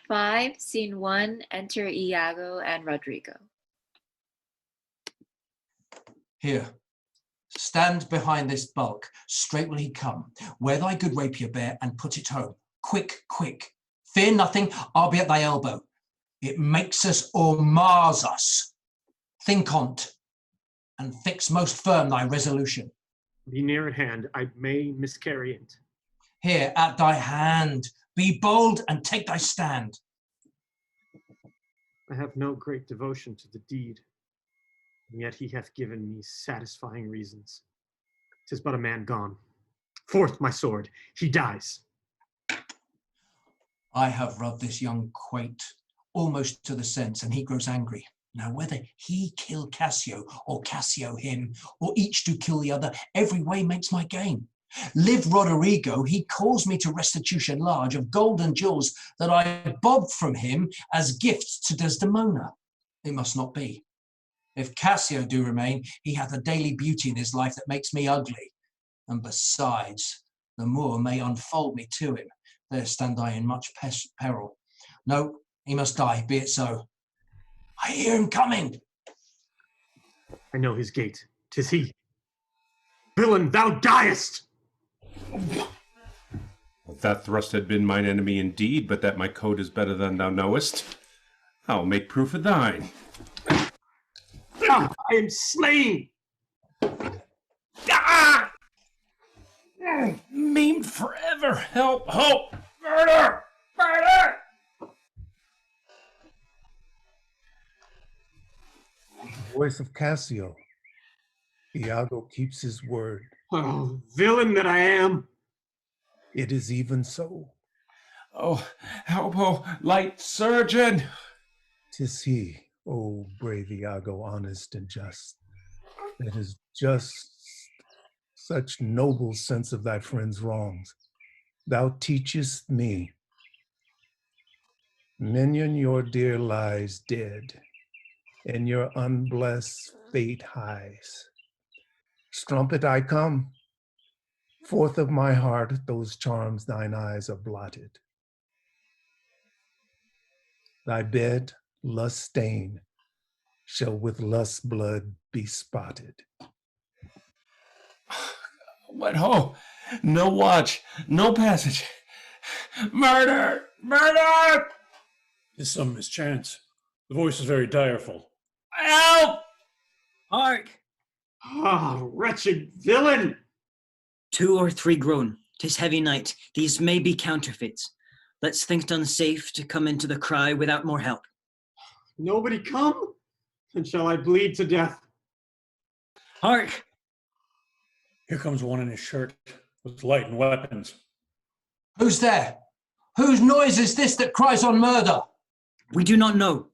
5, Scene 1, enter Iago and Rodrigo. Here, stand behind this bulk, straight will he come. Wear thy good rapier bare and put it home. Quick, quick. Fear nothing, I'll be at thy elbow. It makes us or mars us. Think on't, and fix most firm thy resolution. Be near at hand, I may miscarry it. Here, at thy hand, be bold and take thy stand. I have no great devotion to the deed, and yet he hath given me satisfying reasons. 'Tis but a man gone. Forth my sword, he dies. I have rubbed this young quait almost to the sense, and he grows angry. Now whether he kill Cassio, or Cassio him, or each do kill the other, every way makes my gain. Live Roderigo, he calls me to restitution large of gold and jewels that I bobbed from him as gifts to Desdemona. It must not be. If Cassio do remain, he hath a daily beauty in his life that makes me ugly. And besides, the Moor may unfold me to him. There stand I in much peril. No, he must die, be it so. I hear him coming. I know his gait, 'tis he. Villain, thou diest! Well, that thrust had been mine enemy indeed, but that my coat is better than thou knowest. I'll make proof of thine. Ah, I am slain! Ah! Maimed forever! Help! Help! Murder! Murder! Voice of Cassio. Iago keeps his word. Oh, villain that I am! It is even so. Oh, help, oh, light surgeon! 'Tis he, O brave Iago, honest and just, that is just such noble sense of thy friend's wrongs. Thou teachest me. Minion, your dear lies dead, and your unblessed fate highs. Strumpet, I come. Forth of my heart, those charms thine eyes are blotted. Thy bed, lust stain, shall with lust blood be spotted. What ho! No watch, no passage. Murder! Murder! Is some mischance. The voice is very direful. Help! Hark! Ah, wretched villain! 2 or 3 groan. 'Tis heavy night. These may be counterfeits. Let's think it unsafe to come into the cry without more help. Nobody come? Then shall I bleed to death? Hark! Here comes one in his shirt with light and weapons. Who's there? Whose noise is this that cries on murder? We do not know.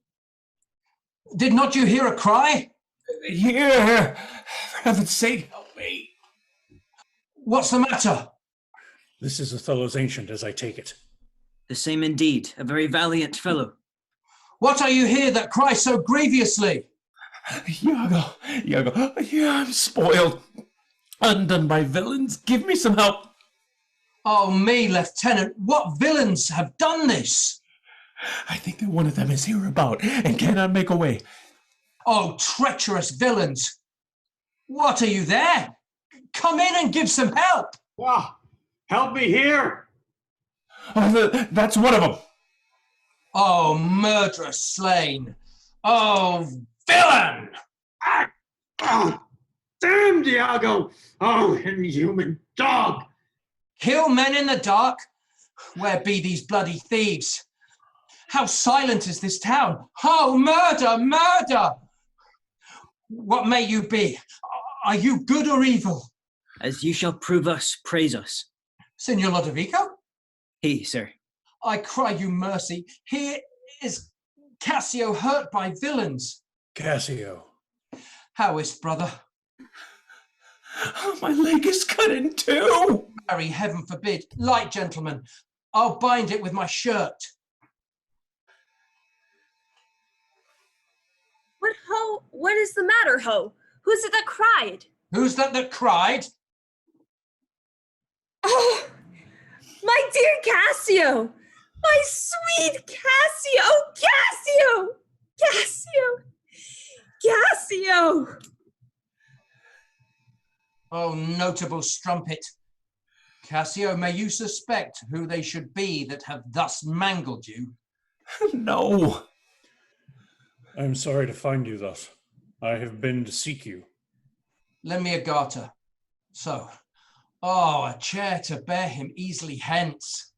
Did not you hear a cry? Here! For heaven's sake, help me! What's the matter? This is Othello's ancient, as I take it. The same indeed, a very valiant fellow. What are you here that cry so grievously? Iago, I'm spoiled. Undone by villains, give me some help. Oh me, Lieutenant, what villains have done this? I think that one of them is hereabout and cannot make away. Oh, treacherous villains! What are you there? Come in and give some help! Ah, help me here! Oh, that's one of them. Oh, murderous slain! Oh, villain! Damn, Diago! Oh, inhuman dog! Kill men in the dark? Where be these bloody thieves? How silent is this town? Oh, murder, murder! What may you be? Are you good or evil? As you shall prove us, praise us. Signor Lodovico? He, sir. I cry you mercy. Here is Cassio hurt by villains. Cassio. How is, brother? Oh, my leg is cut in two. Marry, heaven forbid. Light, gentlemen. I'll bind it with my shirt. What is the matter, Ho? Who's it that cried? Who's that cried? Oh, my dear Cassio! My sweet Cassio! Cassio! Cassio! Cassio! Oh, notable strumpet. Cassio, may you suspect who they should be that have thus mangled you? No. I am sorry to find you thus. I have been to seek you. Lend me a garter. So. Oh, a chair to bear him easily hence.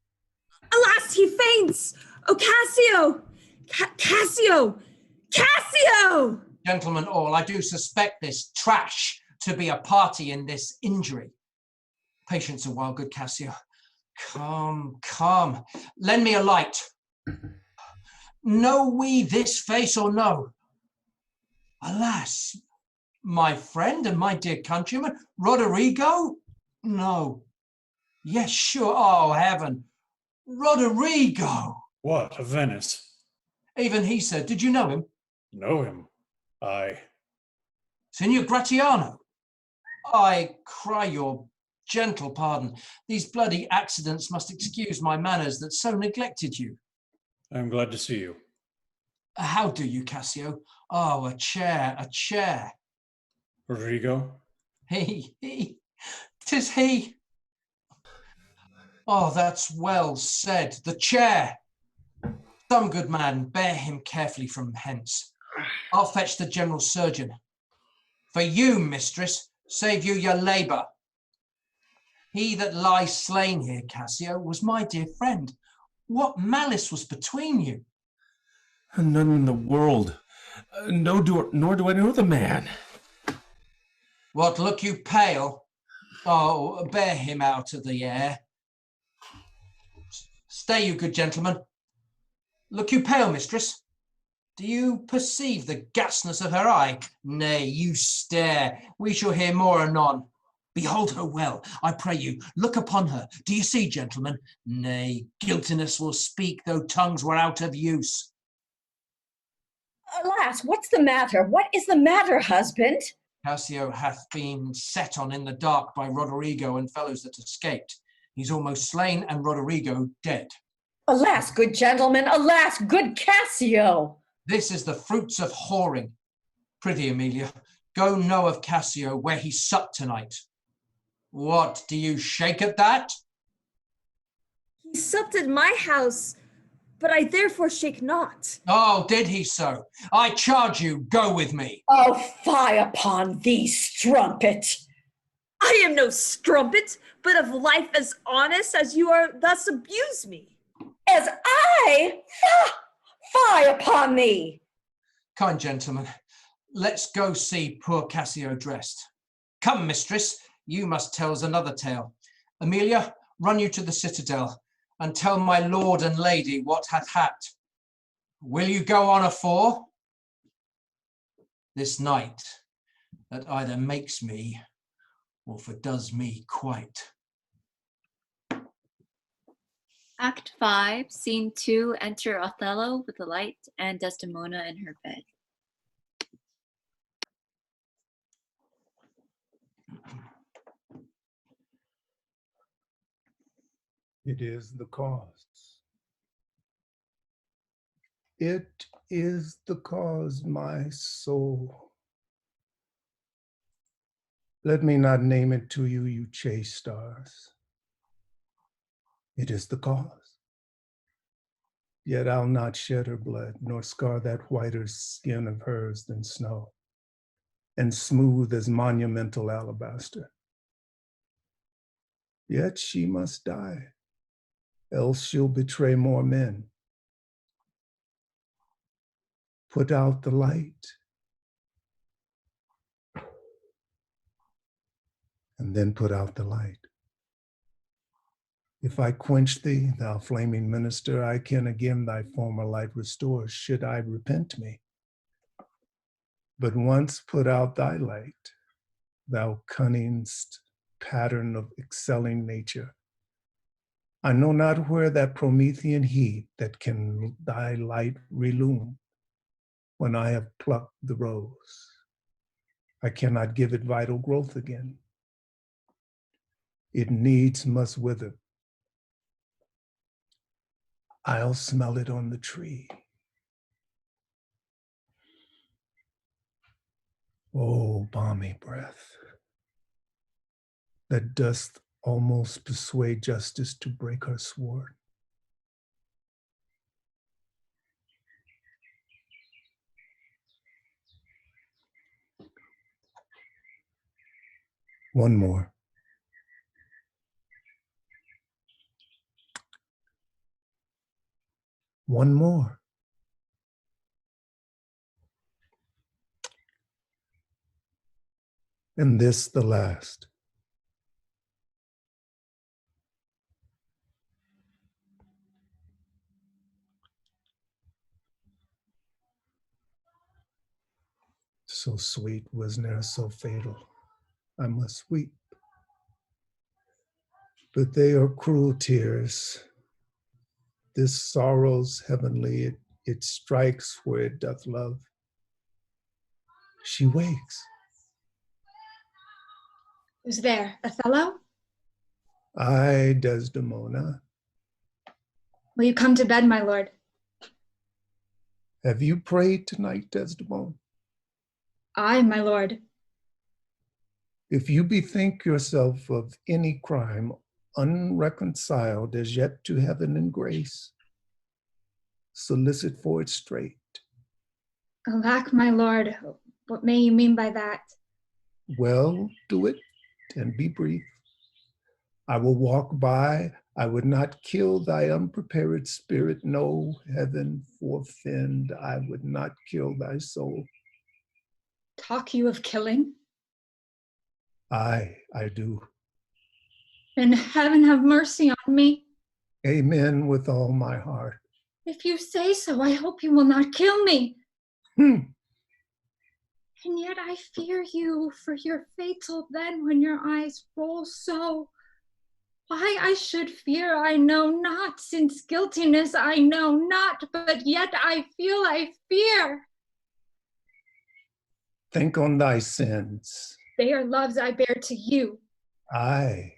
Alas, he faints! Oh, Cassio! Cassio! Cassio! Gentlemen all, I do suspect this trash to be a party in this injury. Patience a while, good Cassio. Come, come. Lend me a light. Know we this face or no? Alas, my friend and my dear countryman, Roderigo? No. Yes, sure. Oh, heaven. Roderigo! What, of Venice? Even he said, did you know him? Know him? Aye. Signor Gratiano? I cry your gentle pardon. These bloody accidents must excuse my manners that so neglected you. I am glad to see you. How do you, Cassio? Oh, a chair, a chair. Rodrigo? He, 'tis he. Oh, that's well said. The chair. Some good man, bear him carefully from hence. I'll fetch the general surgeon. For you, mistress, save you your labour. He that lies slain here, Cassio, was my dear friend. What malice was between you? None in the world. Nor do I know the man. What, look you pale? Oh, bear him out of the air. Stay you, good gentleman. Look you pale, mistress? Do you perceive the ghastness of her eye? Nay, you stare. We shall hear more anon. Behold her well, I pray you. Look upon her. Do you see, gentlemen? Nay, guiltiness will speak, though tongues were out of use. Alas, what's the matter? What is the matter, husband? Cassio hath been set on in the dark by Roderigo and fellows that escaped. He's almost slain, and Roderigo dead. Alas, good gentleman, alas, good Cassio! This is the fruits of whoring. Prithee, Amelia, go know of Cassio where he supped tonight. What, do you shake at that? He supped at my house, but I therefore shake not. Oh, did he so? I charge you, go with me. Oh, fie upon thee, strumpet! I am no strumpet, but of life as honest as you are thus abuse me. As I? Fie upon thee! Kind gentlemen, let's go see poor Cassio dressed. Come, mistress, you must tell us another tale. Amelia, run you to the citadel, and tell my lord and lady what hath happed. Will you go on afore? This night, that either makes me, or fordoes me quite. Act 5, Scene 2, enter Othello with a light and Desdemona in her bed. It is the cause. It is the cause, my soul. Let me not name it to you, you chase stars. It is the cause. Yet I'll not shed her blood, nor scar that whiter skin of hers than snow, and smooth as monumental alabaster. Yet she must die, else she'll betray more men. Put out the light, and then put out the light. If I quench thee, thou flaming minister, I can again thy former light restore, should I repent me. But once put out thy light, thou cunningst pattern of excelling nature, I know not where that Promethean heat that can thy light relume. When I have plucked the rose, I cannot give it vital growth again. It needs must wither. I'll smell it on the tree. Oh, balmy breath, that dost almost persuade justice to break her sword. One more. One more. And this the last. So sweet was ne'er so fatal. I must weep. But they are cruel tears. This sorrow's heavenly, it strikes where it doth love. She wakes. Who's there? Othello? I, Desdemona. Will you come to bed, my lord? Have you prayed tonight, Desdemona? Aye, my lord. If you bethink yourself of any crime unreconciled as yet to heaven and grace, solicit for it straight. Alack, my lord, what may you mean by that? Well, do it and be brief. I will walk by, I would not kill thy unprepared spirit, no, heaven forfend, I would not kill thy soul. Talk you of killing? Aye, I do. Then heaven have mercy on me. Amen with all my heart. If you say so, I hope you will not kill me. Hmm. And yet I fear you for your fatal then when your eyes roll so. Why I should fear I know not, since guiltiness I know not, but yet I feel I fear. Think on thy sins. They are loves I bear to you. Aye,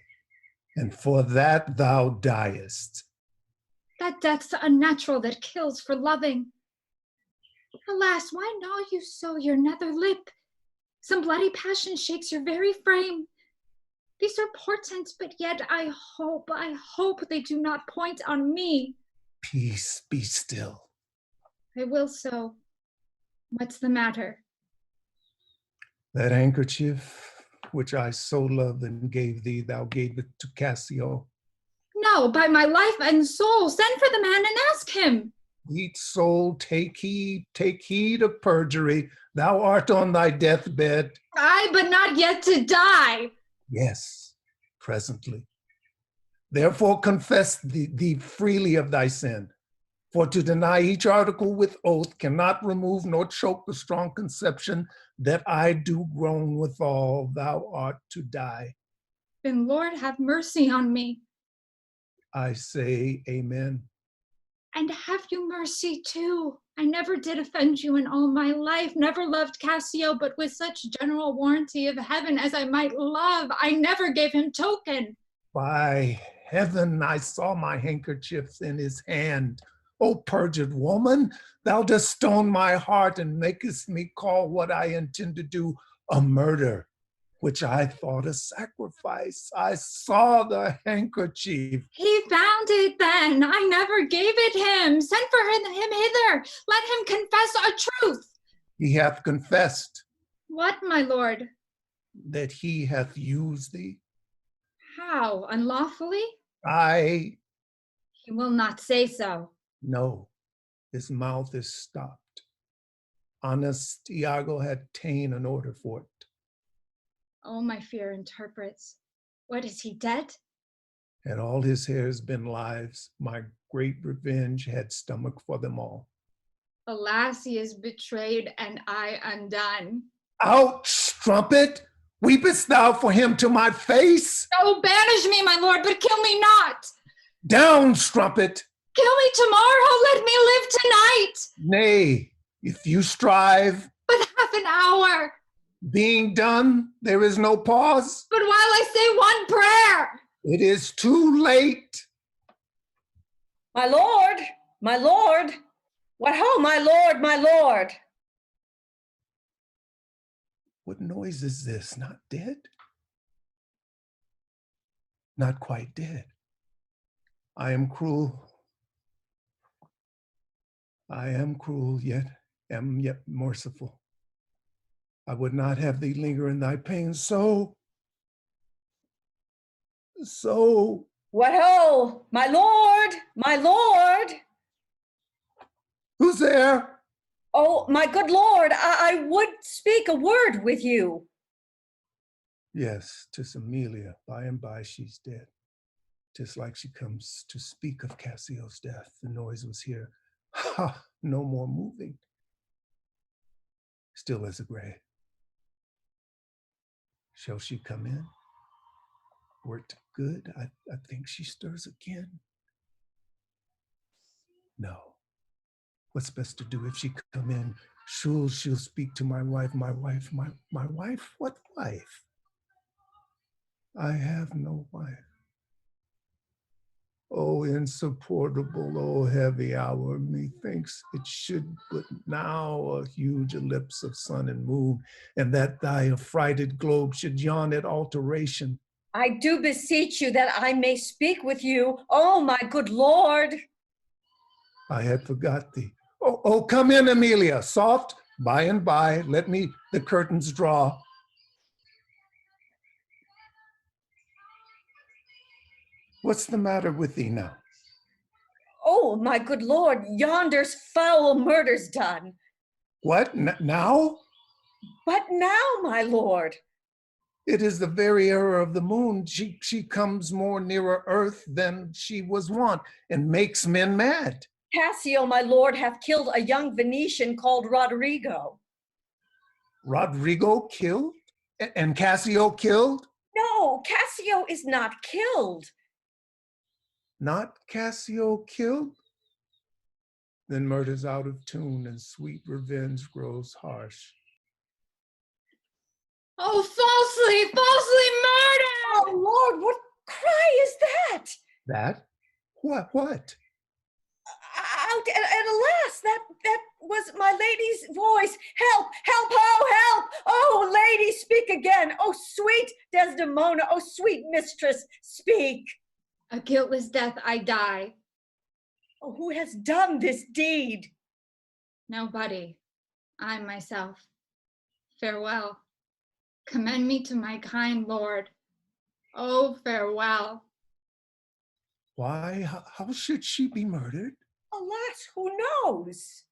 and for that thou diest. That death's unnatural that kills for loving. Alas, why gnaw you so your nether lip? Some bloody passion shakes your very frame. These are portents, but yet I hope they do not point on me. Peace, be still. I will so. What's the matter? That handkerchief which I so loved and gave thee, thou gave it to Cassio. No, by my life and soul, send for the man and ask him. Sweet soul, take heed of perjury. Thou art on thy deathbed. Aye, but not yet to die. Yes, presently. Therefore confess thee freely of thy sin. For to deny each article with oath cannot remove nor choke the strong conception that I do groan withal, thou art to die. Then Lord have mercy on me. I say amen. And have you mercy too. I never did offend you in all my life, never loved Cassio, but with such general warranty of heaven as I might love, I never gave him token. By heaven, I saw my handkerchiefs in his hand. O perjured woman, thou dost stone my heart and makest me call what I intend to do a murder, which I thought a sacrifice. I saw the handkerchief. He found it then. I never gave it him. Send for him hither. Let him confess a truth. He hath confessed What, my lord? that he hath used thee. How, unlawfully? I He will not say so. know his mouth is stopped. Honest Iago had ta'en an order for it. Oh, my fear interprets. What, is he dead? Had all his hairs been lives, my great revenge had stomach for them all. Alas, he is betrayed and I undone. Out, strumpet! Weepest thou for him to my face? Oh, banish me, my lord, but kill me not. Down, strumpet! Kill me tomorrow, let me live tonight. Nay, if you strive, But half an hour. being done, there is no pause. But while I say one prayer. It is too late. My lord, My lord! What ho, my lord, my lord! What noise is this? Not dead? Not quite dead. I am cruel. I am cruel, yet am yet merciful. I would not have thee linger in thy pain so. What ho, my lord, my lord! Who's there? Oh, my good lord, I would speak a word with you. Yes, 'tis Amelia. By and by she's dead. 'Tis like she comes to speak of Cassio's death. The noise was here. Ha! No more moving. Still as a grave. Shall she come in? Were't good? I think she stirs again. No. What's best to do if she come in? She'll speak to my wife, my wife. What wife? I have no wife. Oh, insupportable, oh, heavy hour, methinks it should but now a huge ellipse of sun and moon, and that thy affrighted globe should yawn at alteration. I do beseech you that I may speak with you. Oh, my good lord. I had forgot thee. Oh, come in, Amelia, soft, by and by, let me the curtains draw. What's the matter with thee now? Oh, my good lord, yonder's foul murder's done. What, now? But now, my lord. It is the very error of the moon. She comes more nearer earth than she was wont, and makes men mad. Cassio, my lord, hath killed a young Venetian called Roderigo. Roderigo killed? And Cassio killed? No, Cassio is not killed. Not Cassio killed? Then murder's out of tune, and sweet revenge grows harsh. Oh, falsely murdered! Oh, Lord, what cry is that? That? What? And alas, that was my lady's voice. Help, oh, lady, speak again. Oh, sweet Desdemona, oh, sweet mistress, speak. A guiltless death I die. Oh, who has done this deed? Nobody. I myself. Farewell. Commend me to my kind lord. Oh, farewell. Why, how should she be murdered? Alas, who knows?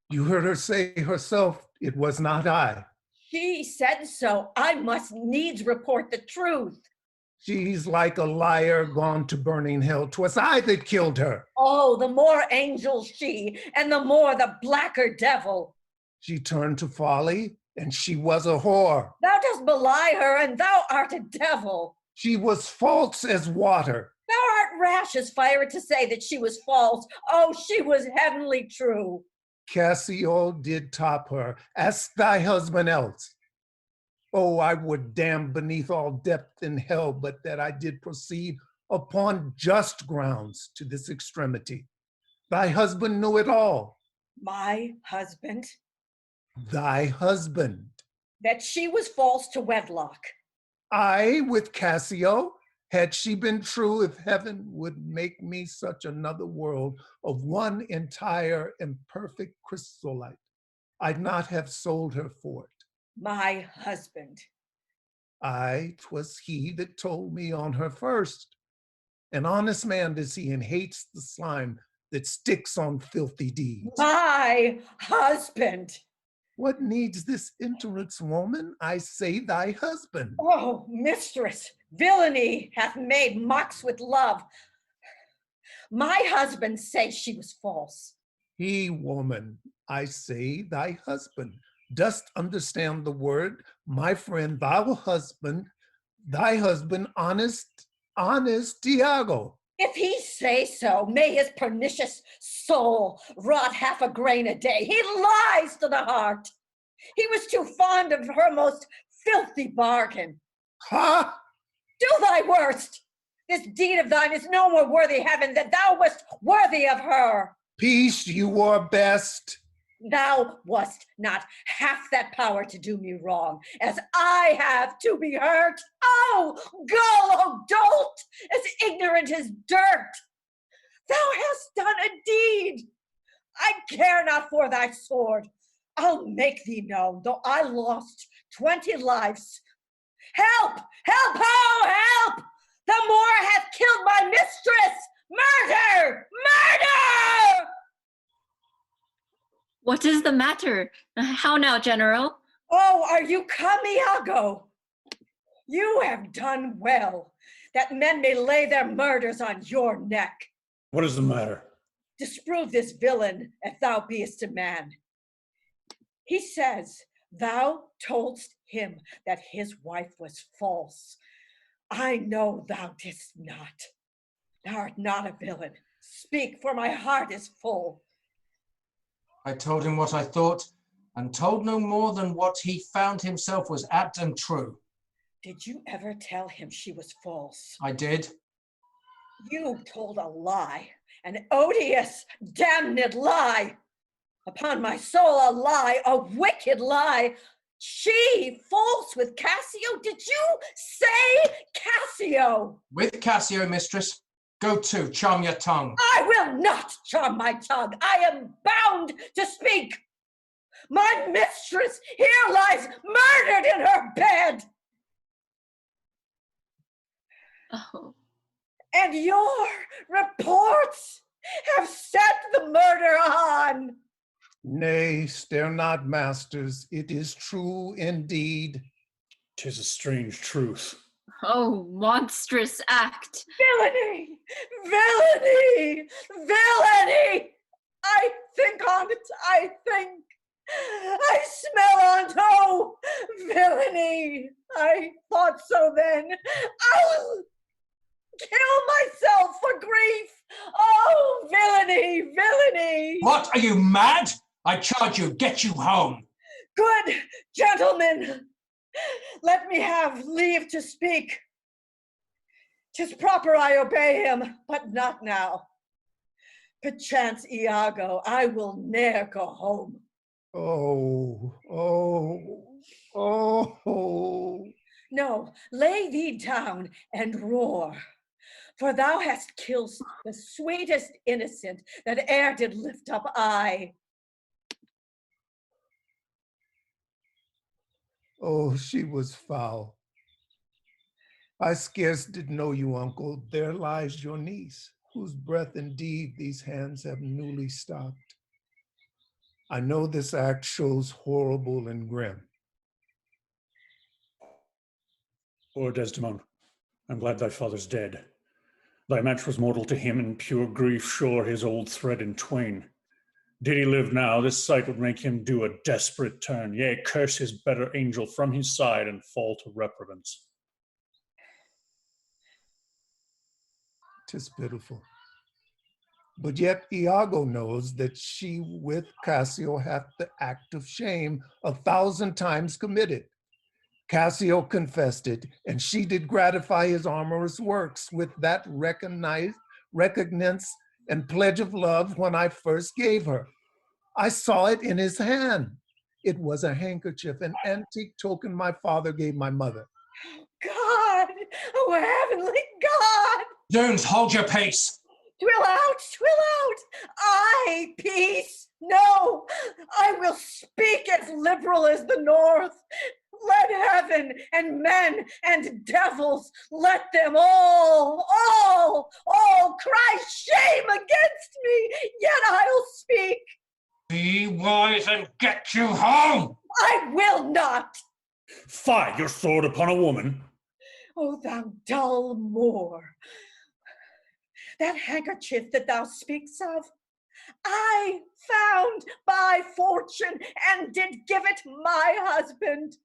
You heard her say herself, it was not I. She said so. I must needs report the truth. She's like a liar gone to burning hell. 'Twas I that killed her. Oh, the more angel she, and the more the blacker devil. She turned to folly, and she was a whore. Thou dost belie her, and thou art a devil. She was false as water. Thou art rash as fire to say that she was false. Oh, she was heavenly true. Cassio did top her. Ask thy husband else. Oh, I would damn beneath all depth in hell, but that I did proceed upon just grounds to this extremity. Thy husband knew it all. My husband? Thy husband. That she was false to wedlock. I with Cassio? Had she been true, if heaven would make me such another world of one entire and perfect chrysolite, I'd not have sold her for it. My husband. 'Twas he that told me on her first. An honest man is he, and hates the slime that sticks on filthy deeds. My husband. What needs this interance, woman? I say thy husband. Oh, mistress, villainy hath made mocks with love. My husband says she was false. He, woman, I say thy husband. Dost understand the word? My friend, thy husband, honest Diago. If he say so, may his pernicious soul rot half a grain a day. He lies to the heart. He was too fond of her most filthy bargain. Ha! Do thy worst. This deed of thine is no more worthy heaven than thou wast worthy of her. Peace, you are best. Thou wast not half that power to do me wrong, as I have to be hurt. Oh, go, oh, dolt, as ignorant as dirt. Thou hast done a deed. I care not for thy sword. I'll make thee known, though I lost 20 lives. Help, help, oh, help! The Moor hath killed my mistress! Murder! Murder! What is the matter? How now, General? Oh, are you come, Iago? You have done well, that men may lay their murders on your neck. What is the matter? Disprove this villain, if thou beest a man. He says thou toldst him that his wife was false. I know thou didst not. Thou art not a villain. Speak, for my heart is full. I told him what I thought, and told no more than what he found himself was apt and true. Did you ever tell him she was false? I did. You told a lie, an odious, damned lie. Upon my soul, a lie, a wicked lie. She false with Cassio? Did you say Cassio? With Cassio, mistress. Go to, charm your tongue. I will not charm my tongue. I am bound to speak. My mistress here lies murdered in her bed. Oh. And your reports have set the murder on. Nay, stare not, masters. It is true indeed. 'Tis a strange truth. Oh, monstrous act. Villainy! Villainy! Villainy! I think on it, I think. I smell on't, oh, villainy! I thought so then. I'll kill myself for grief. Oh, villainy, villainy! What, are you mad? I charge you, get you home. Good gentlemen, let me have leave to speak. 'Tis proper I obey him, but not now. Perchance, Iago, I will ne'er go home. Oh, oh, oh. No, lay thee down and roar, for thou hast killed the sweetest innocent that e'er did lift up eye. Oh, she was foul. I scarce did know you, uncle. There lies your niece, whose breath indeed these hands have newly stopped. I know this act shows horrible and grim. Poor Desdemona, I'm glad thy father's dead. Thy match was mortal to him, and pure grief shore his old thread in twain. Did he live now, this sight would make him do a desperate turn, yea, curse his better angel from his side and fall to reprobance. 'Tis pitiful. But yet Iago knows that she with Cassio hath the act of shame 1,000 times committed. Cassio confessed it, and she did gratify his amorous works with that recompense and pledge of love when I first gave her. I saw it in his hand. It was a handkerchief, an antique token my father gave my mother. God, oh heavenly God! Jones, hold your pace. Twill out, twill out. I, peace. No, I will speak as liberal as the North. Let heaven and men and devils, let them all cry shame against me, yet I'll speak. Be wise and get you home. I will not. Fie, your sword upon a woman. Oh, thou dull Moor. That handkerchief that thou speaks of, I found by fortune and did give it my husband.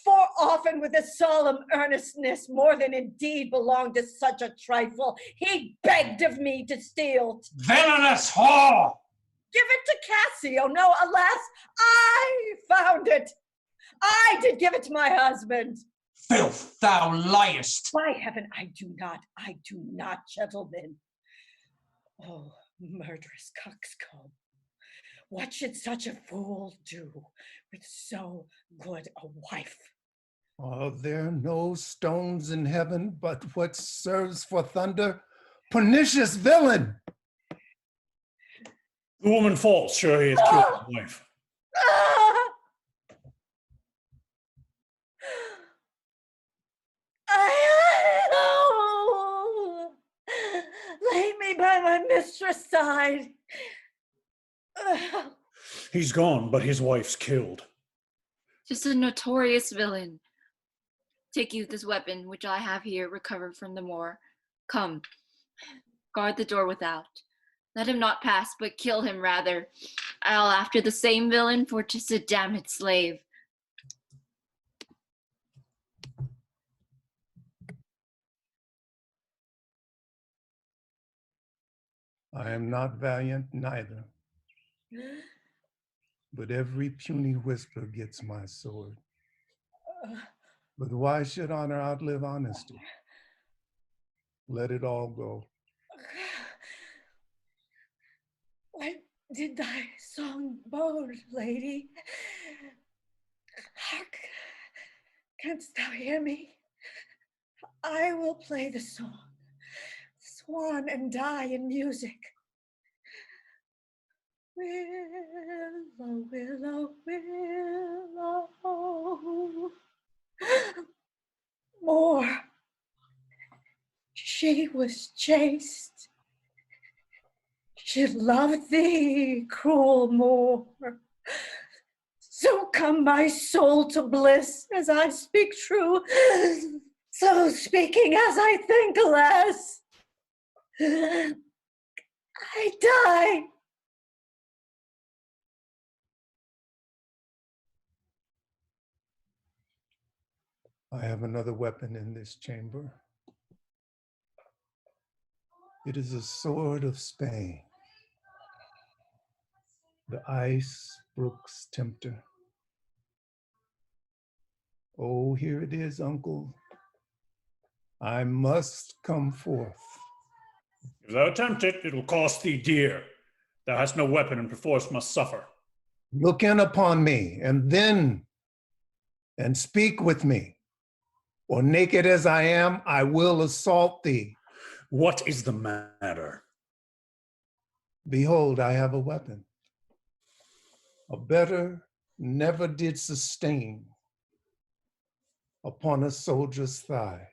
For often with a solemn earnestness, more than indeed belonged to such a trifle, he begged of me to steal. Villainous whore! Give it to Cassio. No, alas, I found it. I did give it to my husband. Filth, thou liest. By heaven, I do not, gentlemen. Oh, Murderous coxcomb. What should such a fool do with so good a wife? Are there no stones in heaven but what serves for thunder? Pernicious villain! The woman false, sure he has killed his wife. Ah! Oh! Lay me by my mistress' side. He's gone, but his wife's killed. Just a notorious villain. Take you this weapon, which I have here recovered from the moor. Come, guard the door without. Let him not pass, but kill him rather. I'll after the same villain for just a damned slave. I am not valiant neither, but every puny whisper gets my sword. But why should honor outlive honesty? Let it all go. What did thy song bode, lady? Hark, canst thou hear me? I will play the song, swan and die in music. Willow, willow, willow. More. She was chaste. She loved thee, cruel Moor. So come my soul to bliss as I speak true, so speaking as I think, alas, I die. I have another weapon in this chamber. It is a sword of Spain, the ice brook's tempter. Oh, here it is, uncle. I must come forth. If thou attempt it, it will cost thee dear. Thou hast no weapon and perforce must suffer. Look in upon me and speak with me. Or naked as I am, I will assault thee. What is the matter? Behold, I have a weapon. A better never did sustain upon a soldier's thigh.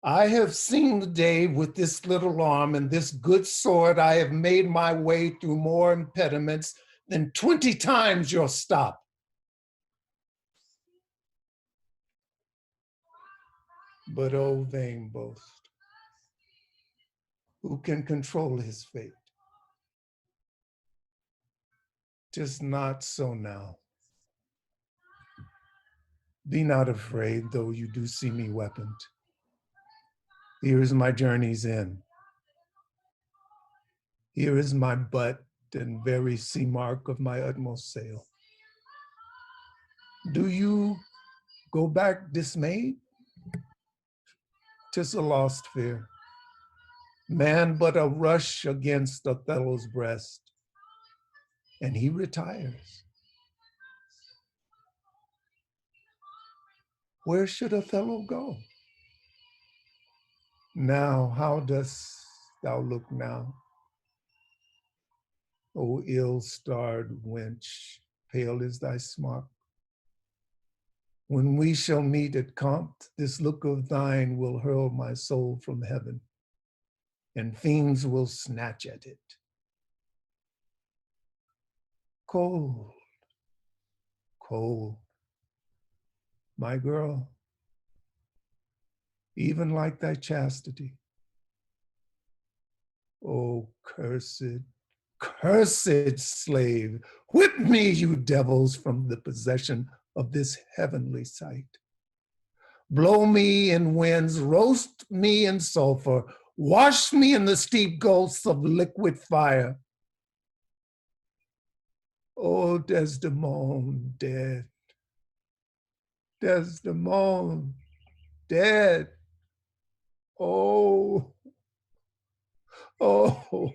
I have seen the day with this little arm and this good sword. I have made my way through more impediments than 20 times your stop. But oh, vain boast, who can control his fate? 'Tis not so now. Be not afraid, though you do see me weaponed. Here is my journey's end. Here is my butt and very sea mark of my utmost sail. Do you go back dismayed? 'Tis a lost fear. Man but a rush against Othello's breast, and he retires. Where should Othello go? Now, how dost thou look now? O ill-starred wench, pale is thy smock. When we shall meet at Compt, this look of thine will hurl my soul from heaven, and fiends will snatch at it. Cold, cold, my girl, even like thy chastity. O cursed, cursed slave, whip me, you devils, from the possession of this heavenly sight. Blow me in winds, roast me in sulfur, wash me in the steep gulfs of liquid fire. Oh, Desdemona, dead. Desdemona, dead. Oh, Oh,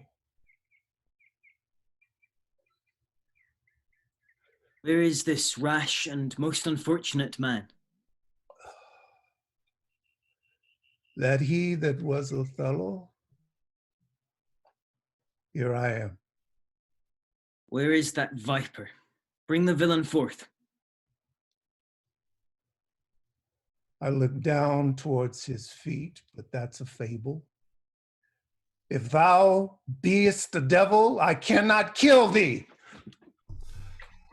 Where is this rash and most unfortunate man? that he that was Othello? Here I am. Where is that viper? Bring the villain forth. I look down towards his feet, but that's a fable. If thou beest the devil, I cannot kill thee.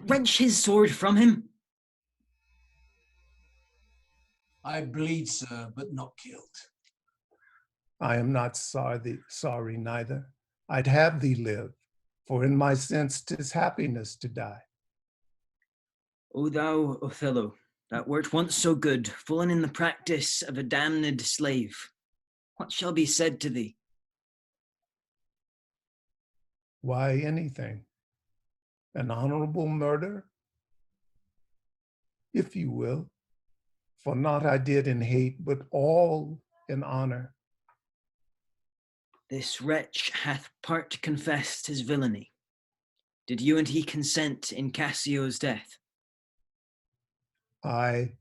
Wrench his sword from him. I bleed, sir, but not killed. I am not sorry neither. I'd have thee live, for in my sense 'tis happiness to die. O thou, Othello, that wert once so good, fallen in the practice of a damned slave, what shall be said to thee? Why anything? An honorable murder? If you will, for naught I did in hate, but all in honor. This wretch hath part confessed his villainy. Did you and he consent in Cassio's death? I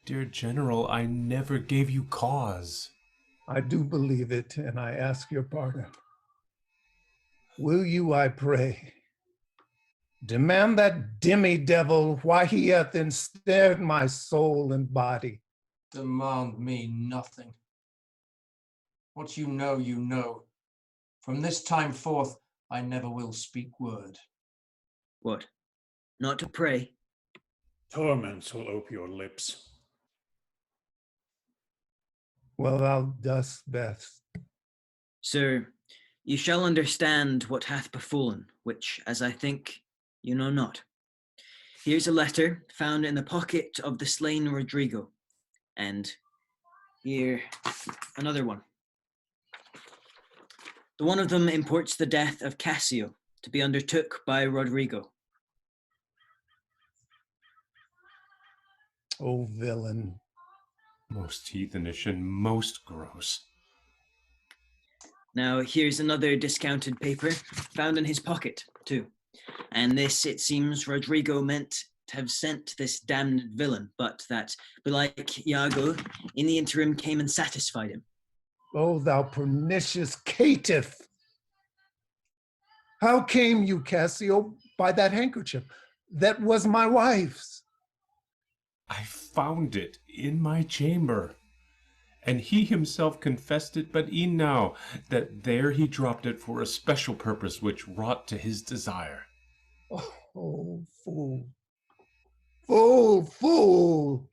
Dear General, I never gave you cause. do believe it, and I ask your pardon. Will you, I pray, demand that demi-devil why he hath ensnared my soul and body? Demand me nothing. What you know, you know. From this time forth, I never will speak word. What? Not to pray? Torments will ope your lips. Well, thou dost best. Sir, you shall understand what hath befallen, which, as I think, you know not. Here's a letter found in the pocket of the slain Rodrigo, and here another one. The one of them imports the death of Cassio, to be undertook by Rodrigo. O villain. Most heathenish and most gross. Now here's another discounted paper found in his pocket, too. And this, it seems, Rodrigo meant to have sent this damned villain, but that, belike Iago, in the interim came and satisfied him. O thou pernicious caitiff! How came you, Cassio, by that handkerchief? That was my wife's. I found it in my chamber. And he himself confessed it but e'en now, that there he dropped it for a special purpose which wrought to his desire. Oh, fool. Fool, fool!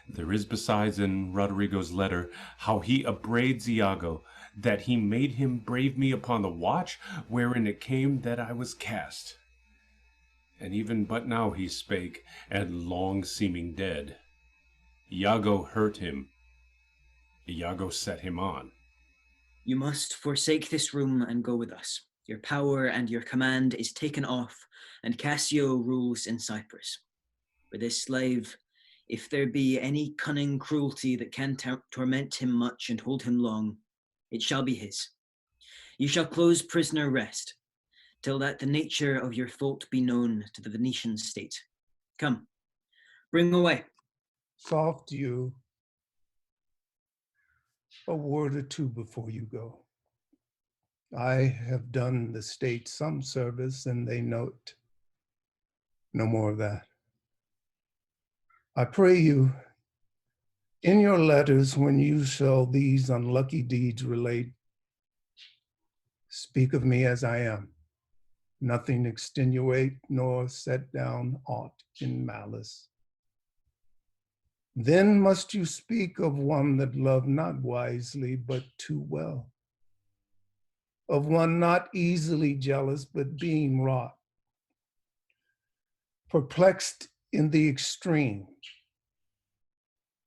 There is besides in Rodrigo's letter how he upbraids Iago, that he made him brave me upon the watch, wherein it came that I was cast. And even but now he spake, and long seeming dead. Iago hurt him. Iago set him on. You must forsake this room and go with us. Your power and your command is taken off, and Cassio rules in Cyprus. For this slave, if there be any cunning cruelty that can torment him much and hold him long, it shall be his. You shall close prisoner rest, till that the nature of your fault be known to the Venetian state. Come, bring away. Soft you. A word or two before you go. I have done the state some service, and they note. No more of that. I pray you, in your letters, when you shall these unlucky deeds relate, speak of me as I am, nothing extenuate nor set down aught in malice. Then must you speak of one that loved not wisely, but too well, of one not easily jealous, but being wrought, perplexed in the extreme,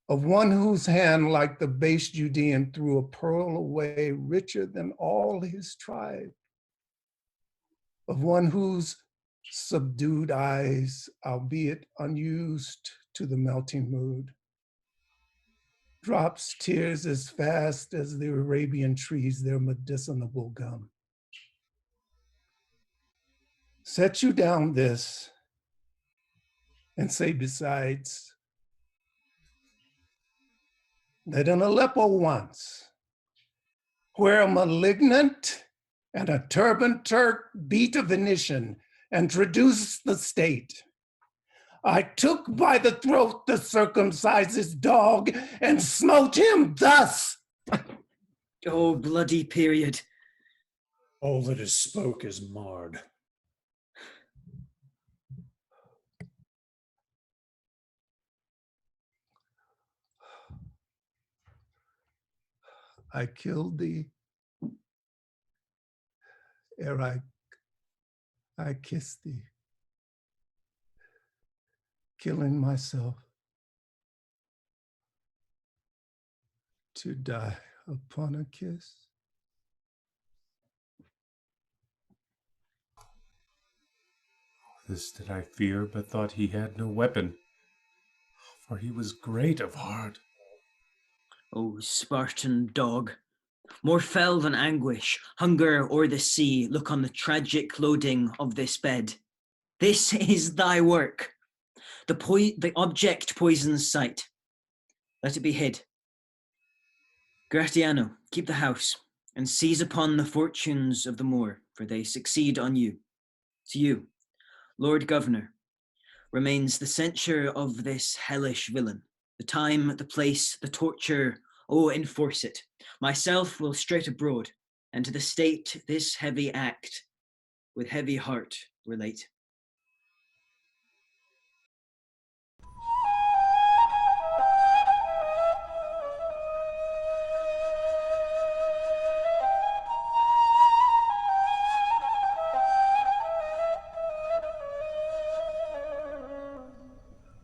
of one whose hand, like the base Judean, threw a pearl away richer than all his tribe, of one whose subdued eyes, albeit unused to the melting mood, drops tears as fast as the Arabian trees their medicinal gum. Set you down this and say besides that in Aleppo once, where a malignant and a turbaned Turk beat a Venetian and traduced the state, I took by the throat the circumcised dog and smote him thus. Oh, bloody period. All that is spoke is marred. I killed thee ere I kissed thee, killing myself to die upon a kiss. This did I fear, but thought he had no weapon, for he was great of heart. O Spartan dog, more fell than anguish, hunger, or the sea, look on the tragic loading of this bed. This is thy work. The object poisons sight. Let it be hid. Gratiano, keep the house, and seize upon the fortunes of the Moor, for they succeed on you. To you, Lord Governor, remains the censure of this hellish villain. The time, the place, the torture, oh, enforce it. Myself will straight abroad, and to the state this heavy act, with heavy heart, relate.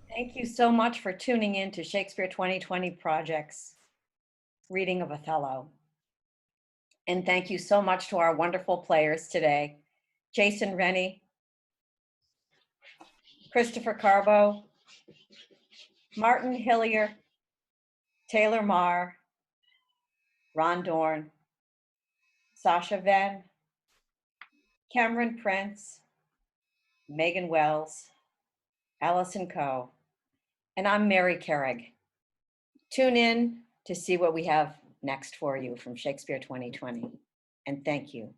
Thank you so much for tuning in to Shakespeare 2020 Project's reading of Othello. And thank you so much to our wonderful players today, Jason Rennie, Christopher Carbo, Martin Hillier, Taylor Marr, Ron Dorn, Sasha Venn, Cameron Prince, Megan Wells, Allison Coe, and I'm Mary Carrig. Tune in to see what we have next for you from Shakespeare 2020. And thank you.